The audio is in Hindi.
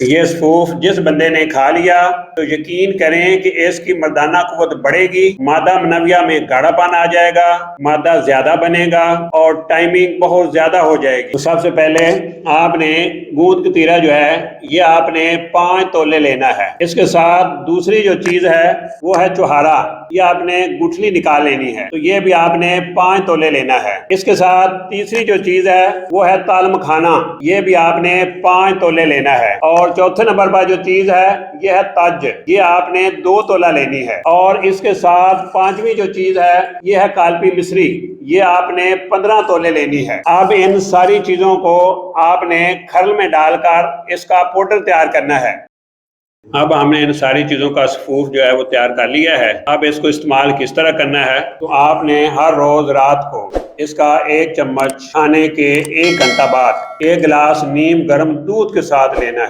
ये सफूफ जिस बंदे ने खा लिया तो यकीन करें कि इसकी मर्दाना कुव्वत बढ़ेगी, मादा मनविया में गाढ़ापन आ जाएगा, मादा ज्यादा बनेगा और टाइमिंग बहुत ज्यादा हो जाएगी। तो सबसे पहले आपने गूंद कतीरा जो है ये आपने 5 तोले लेना है। इसके साथ दूसरी जो चीज है वो है चुहारा, ये आपने गुठली निकाल लेनी है, तो ये भी आपने 5 तोले लेना है। इसके साथ तीसरी जो चीज है वो है ताल मखाना, ये भी आपने 5 तोले लेना है। और चौथे नंबर पर जो चीज है ये है तज, ये आपने 2 तोला लेनी है। और इसके साथ पांचवी जो चीज है ये है कालपी मिश्री, ये आपने 15 तोले लेनी है। अब इन सारी चीजों को आपने खल में डालकर इसका पाउडर तैयार करना है। अब हमने इन सारी चीज़ों का सफूफ जो है वो तैयार कर लिया है। अब इसको इस्तेमाल किस तरह करना है, तो आपने हर रोज़ रात को इसका 1 चम्मच खाने के 1 घंटा बाद 1 गिलास नीम गर्म दूध के साथ लेना है।